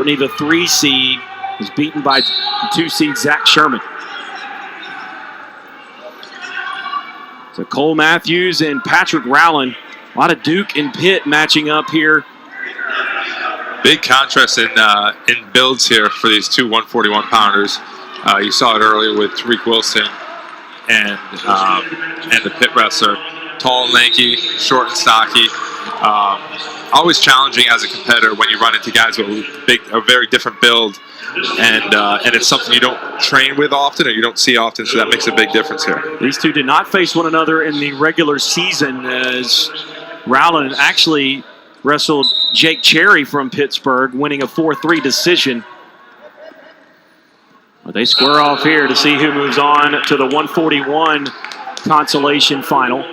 The 3 seed is beaten by the 2 seed Zach Sherman. So Cole Matthews and Patrick Rowland. A lot of Duke and Pitt matching up here. Big contrast in builds here for these two 141-pounders. You saw it earlier with Tariq Wilson and the Pitt wrestler. Tall and lanky, short and stocky. Always challenging as a competitor when you run into guys with a very different build, and it's something you don't train with often or you don't see often, so that makes a big difference here. These two did not face one another in the regular season, as Rowland actually wrestled Jake Cherry from Pittsburgh, winning a 4-3 decision. But they square off here to see who moves on to the 141 consolation final.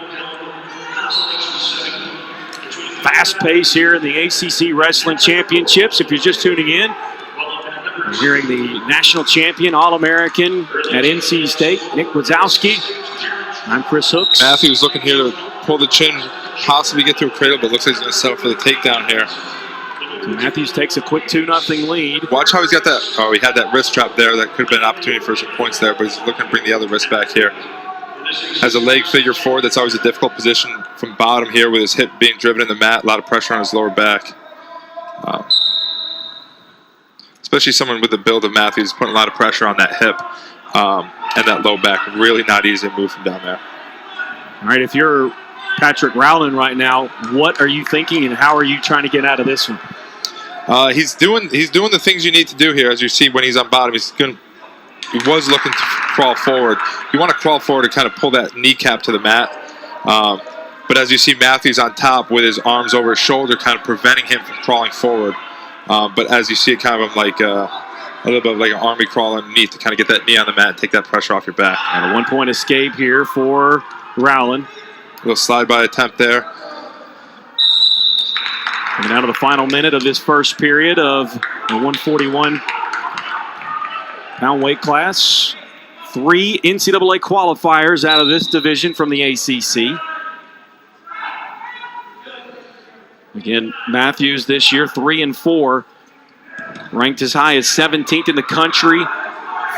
Fast pace here in the ACC Wrestling Championships. If you're just tuning in, you're hearing the national champion, All-American at NC State, Nick Wazowski. I'm Chris Hooks. Matthews looking here to pull the chin, possibly get to a cradle, but looks like he's going to settle for the takedown here. So Matthews takes a quick 2-0 lead. Watch how he's got that. Oh, he had that wrist trap there. That could have been an opportunity for some points there, but he's looking to bring the other wrist back here. Has a leg figure four. That's always a difficult position from bottom here with his hip being driven in the mat. A lot of pressure on his lower back. Especially someone with the build of Matthews, putting a lot of pressure on that hip and that low back. Really not easy to move from down there. All right, if you're Patrick Rowland right now, what are you thinking and how are you trying to get out of this one? He's doing the things you need to do here. As you see when he's on bottom, he was looking to crawl forward. You want to crawl forward to kind of pull that kneecap to the mat. But as you see Matthews on top with his arms over his shoulder, kind of preventing him from crawling forward. But as you see it kind of like a little bit of like an army crawl underneath to kind of get that knee on the mat and take that pressure off your back. And a 1-point escape here for Rowland. A little slide-by attempt there. Coming out of the final minute of this first period of the 141 pound weight class. 3 NCAA qualifiers out of this division from the ACC. Again, Matthews this year 3-4, ranked as high as 17th in the country,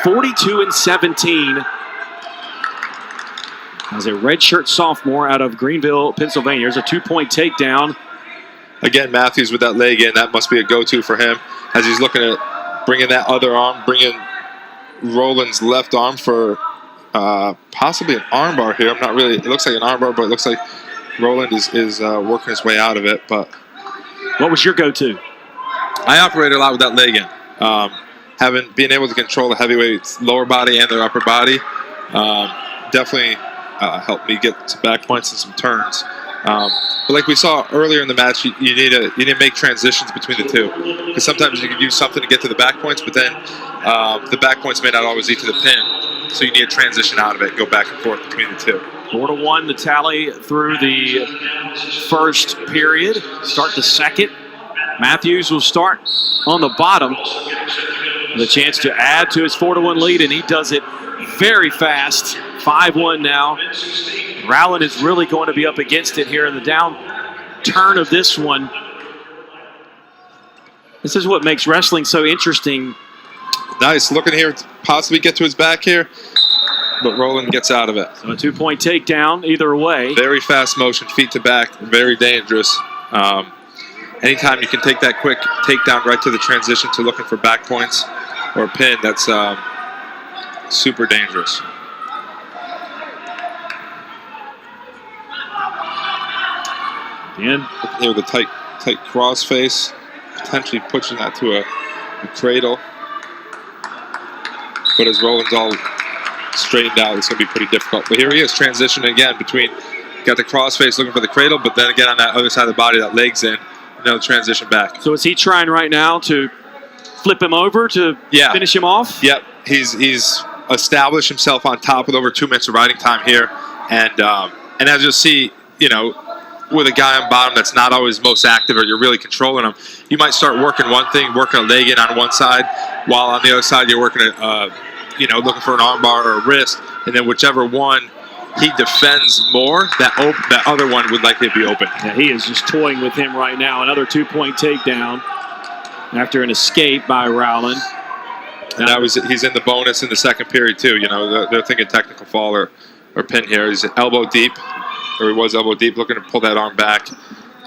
42-17 as a redshirt sophomore out of Greenville, Pennsylvania. There's a 2-point takedown. Again, Matthews with that leg in, that must be a go-to for him as he's looking at bringing that other arm, bringing Rowland's left arm for possibly an armbar here. I'm not really, it looks like an armbar, but it looks like Rowland is working his way out of it. But what was your go-to? I operate a lot with that leg in. Being able to control the heavyweights' lower body and their upper body definitely helped me get some back points and some turns. But like we saw earlier in the match, you need to make transitions between the two, because sometimes you can use something to get to the back points, but then the back points may not always lead to the pin. So you need to transition out of it, go back and forth between the two. 4-1 the tally through the first period. Start the second. Matthews will start on the bottom with a chance to add to his 4-1 lead, and he does it very fast. 5-1 now. Rowland is really going to be up against it here in the down turn of this one. This is what makes wrestling so interesting. Nice, looking here to possibly get to his back here, but Rowland gets out of it. So a 2-point takedown either way. Very fast motion, feet to back, very dangerous. Anytime you can take that quick takedown right to the transition to looking for back points or a pin, that's super dangerous. Again, here with a tight cross face, potentially pushing that to a cradle. But as Rowland's all straightened out, it's going to be pretty difficult. But here he is, transitioning again between, got the cross face looking for the cradle, but then again on that other side of the body, that leg's in, and then transition back. So is he trying right now to flip him over to finish him off? Yep, he's established himself on top with over 2 minutes of riding time here, and as you'll see, you know, with a guy on bottom that's not always most active or you're really controlling him, you might start working one thing, working a leg in on one side, while on the other side you're working looking for an armbar or a wrist, and then whichever one he defends more, that other one would likely be open. Yeah, he is just toying with him right now. Another 2-point takedown. after an escape by Rowland. And now he's in the bonus in the second period, too. You know, they're thinking technical fall or pin here. He's elbow deep, or he was elbow deep, looking to pull that arm back.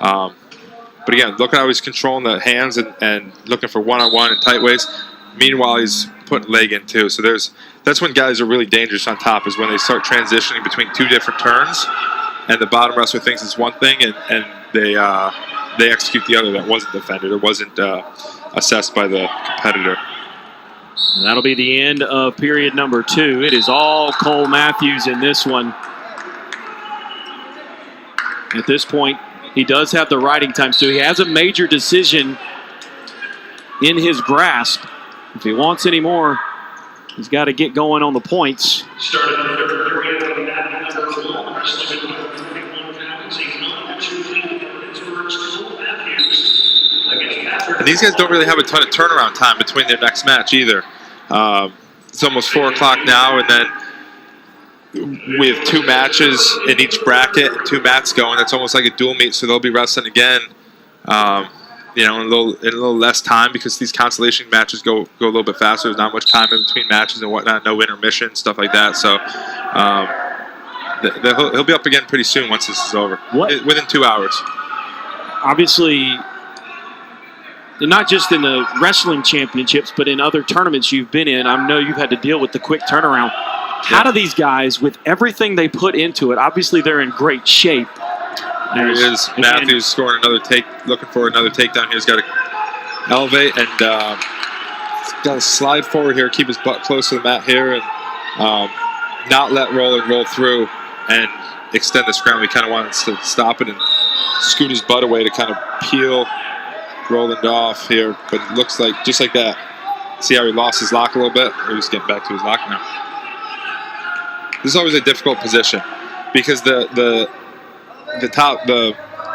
But again, look how he's controlling the hands and looking for one-on-one and tight waist. Meanwhile, he's putting leg in, too. So that's when guys are really dangerous on top, is when they start transitioning between two different turns, and the bottom wrestler thinks it's one thing, and they execute the other that wasn't defended or wasn't assessed by the competitor. And that'll be the end of period number 2. It is all Cole Matthews in this one. At this point, he does have the riding time, so he has a major decision in his grasp. If he wants any more, he's got to get going on the points. And these guys don't really have a ton of turnaround time between their next match either. It's almost 4 o'clock now, and then we have 2 matches in each bracket and 2 mats going. That's almost like a dual meet, so they'll be wrestling again, you know, in a little less time, because these consolation matches go a little bit faster. There's not much time in between matches and whatnot, no intermission, stuff like that. So he'll be up again pretty soon once this is over, within 2 hours. Obviously, not just in the wrestling championships, but in other tournaments you've been in, I know you've had to deal with the quick turnaround. How do these guys, with everything they put into it, obviously they're in great shape. There he is. Matthews scoring another looking for another takedown here. He's got to elevate and he's got to slide forward here, keep his butt close to the mat here, and not let Rowland roll through and extend the scramble. He kind of wants to stop it and scoot his butt away to kind of peel Rowland off here, but it looks like just like that. See how he lost his lock a little bit? He's getting back to his lock now. This is always a difficult position because the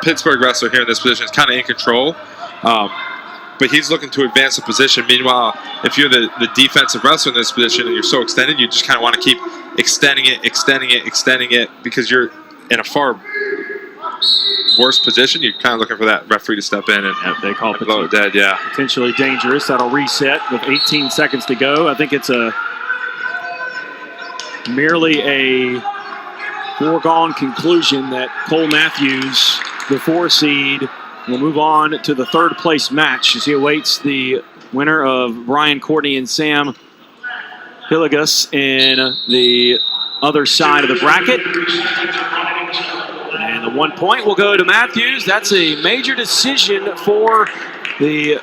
Pittsburgh wrestler here in this position is kind of in control, but he's looking to advance the position. Meanwhile, if you're the defensive wrestler in this position and you're so extended, you just kind of want to keep extending it, because you're in a far worse position. You're kind of looking for that referee to step in and they call it blow it dead. Yeah, potentially dangerous. That'll reset with 18 seconds to go. I think it's merely a foregone conclusion that Cole Matthews, the 4 seed, will move on to the 3rd place match as he awaits the winner of Brian Courtney and Sam Hillegas in the other side of the bracket. And the 1 point will go to Matthews. That's a major decision for the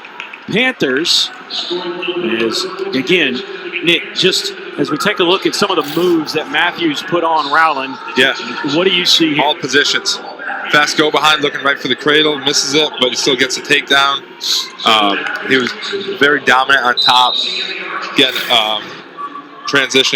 Panthers. As, again, Nick, just as we take a look at some of the moves that Matthews put on Rowland, what do you see here? All positions. Fast go behind, looking right for the cradle, misses it, but he still gets a takedown. He was very dominant on top, again, transitioning